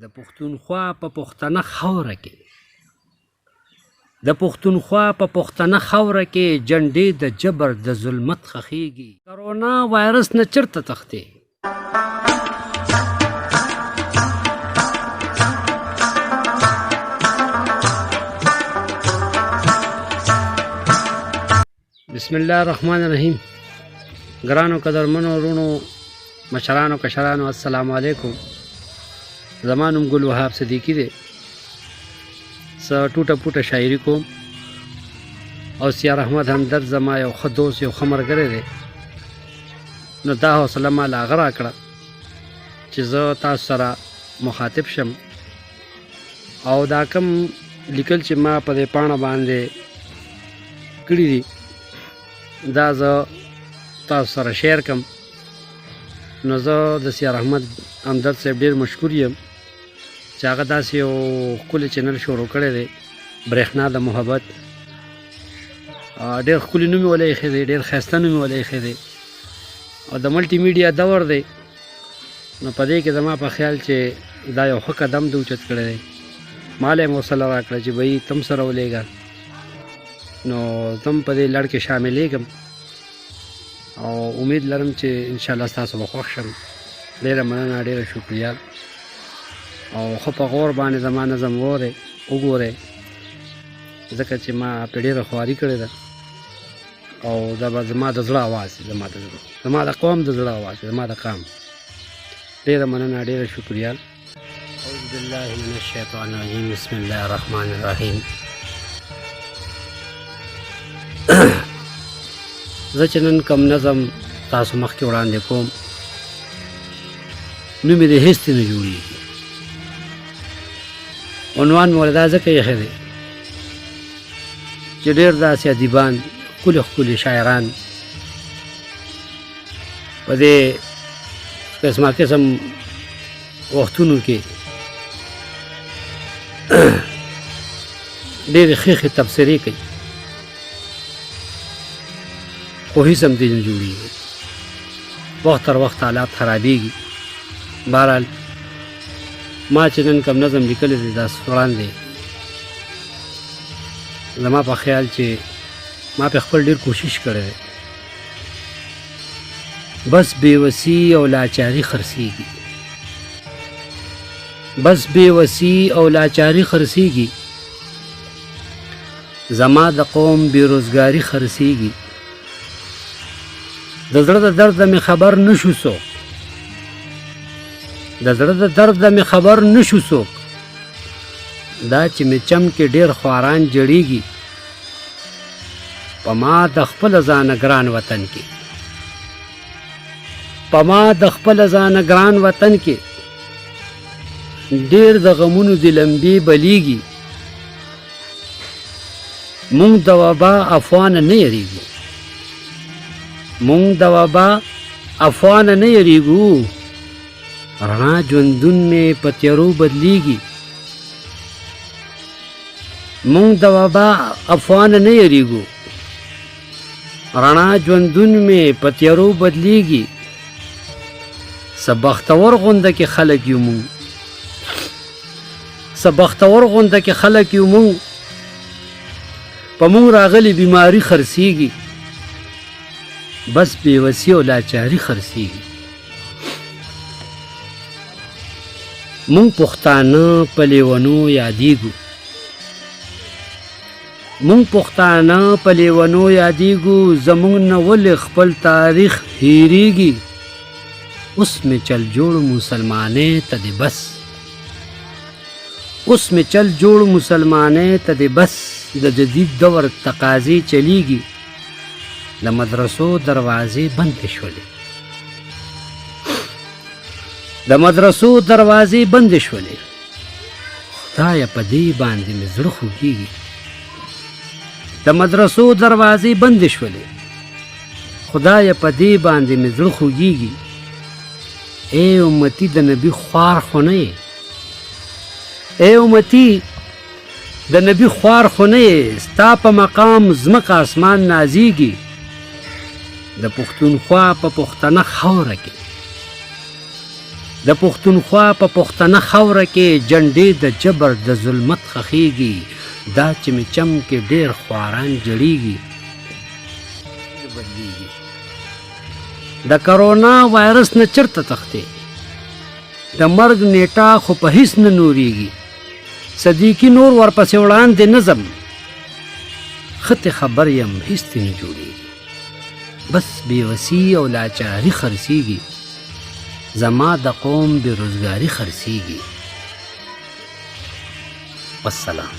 د پښتونخوا په پښتنه خاوره کې د پښتونخوا په پښتنه خاوره کې جنډې د جبر د ظلمت خخېږي. کرونا وایرس نه چرته تښتې بسم الله الرحمن الرحیم. ګرانو قدرمنو ورونو مشرانو کشرانو السلام علیکم. زما نوم ګل وهاب صدیقي دی. څه ټوټه پوټه شاعري کوم او سیار احمد همدرد زما یو ښه دوست یو ښه ملګری دی. نو دا حوصله ما له هغه راکړه چې زه تاسو سره مخاطب شم او دا کوم لیکل چې ما په دې پاڼه باندې کړي دي دا زه تاسو سره شیر کم. نو زه د سیار احمد همدرد صاحب ډېر مشکور یم چې هغه داسې یو ښکلی چینل شروع کړی دی برېښنا د محبت. ډېر ښکلي نوم یې وله ایښی دی، ډېر ښایسته نوم یې وله ایښی دی او د ملټي میډیا دور دی. نو په دې کې زما په خیال چې دا یو ښه قدم دی اوچت کړی دی. ما له یې حوصله راکړه چې بهی تم سره ولېږه. نو زه هم په دې لړ کې شاملېږم او امید لرم چې انشاءالله ستاسو به خوښ شم. ډېره مننه، ډېره شکریه او ښه په غور باندې زما نظم وګورئ ځکه چې ما پرې ډېره خواري کړې ده او دا به زما د زړه اواز دی، زما د قوم د زړه اواز دی، زما د قام. ډېره مننه، ډېره شکریه. اعوذ بالله من الشیطان الرجیم. بسم الله الرحمن الرحیم. زه چې نن کوم نظم تاسو مخکې وړاندې کوم نوم یې د هېڅ نه جوړېږي. عنوان مې ورته دا ځکه ایښی دی چې ډېر داسې ادیبان ښکلي ښکلي شاعران په دې قسمه قسم وختونو کې ډېرې ښې ښې تبصرې کوي خو هېڅ هم دې نه جوړېږي. وخت تر وخت حالات خرابېږي. بهرحال ما چې نن کوم نظم لیکلی دی دا وړاندې زما په خیال چې ما پې خپل ډېر کوشش کړی دی. بس بېوسي او لاچاري خرڅېږي، بس بېوسي او لاچاري خرڅېږي، زما د قوم بېروزګاري خرڅېږي. د زړه د درد مې خبر نه شو څوک، د زړه د درد مې خبر نه شو څوک، دا چې مې چم کې ډېر خواران جړېږي په ما د خپله ځانه ګران وطن کې، په ما د خپله ځانه ګران وطن کې ډېر د غمونو د لمبې بلیږي. مونږ د وبا افوانه نه یریږو، مونږ د وبا افوانه نه یریږو، رڼا ژوندون مې په تیارو بدلیږي. مونږ د وبا افوانه نه یریږو، رڼا ژوندون مې په تیارو بدلیږي. څه بختور غونده کې خلک یو مونږ، څه بختور غونده کې خلک یو مونږ، په مونږ راغلې بیماري خرڅېږي، بس بېوسي او لاچاري خرڅېږي. مونږ پښتانه په لیونو یادېږو، مونږ پښتانه په لیونو یادېږو، زمونږ نه ولې خپل تاریخ هېرېږي. اوس مې چل جوړ مسلمانۍ ته دې بس، اوس مې چل جوړ مسلمانۍ ته دې بس، د جدید دور تقاضې چلیږي، د مدرسو دروازې بندې شولې، د مدرسو دروازې بندې شولې، خدایه په دې باندې مې زړه خوږېږي، د مدرسو دروازې بندې شولې، خدایه په دې باندې مې زړه خوږېږي. ای امتي د نبي خوار خو نه یې، ای امتي د نبي خوار خو نه یې، ستا په مقام ځمکه اسمان نازېږي. د پښتونخوا په پښتنه خاوره کې د پښتونخوا په پښتنه خاوره کې جنډې د جبر د ظلمت خخیږي دا چې مې چم کې ډېر خواران جړیږي د کرونا وایرس نه چرته تختې د مرګ نیټه خو په هیڅ نه نورېږي صدیقي نور ورپسې وړاندې نظم خطې خبر یم هیڅ ترې نه جوړېږي بس بېوسي او لاچاري خرڅېږي زما د قوم بېروزګاري خرڅېږي والسلام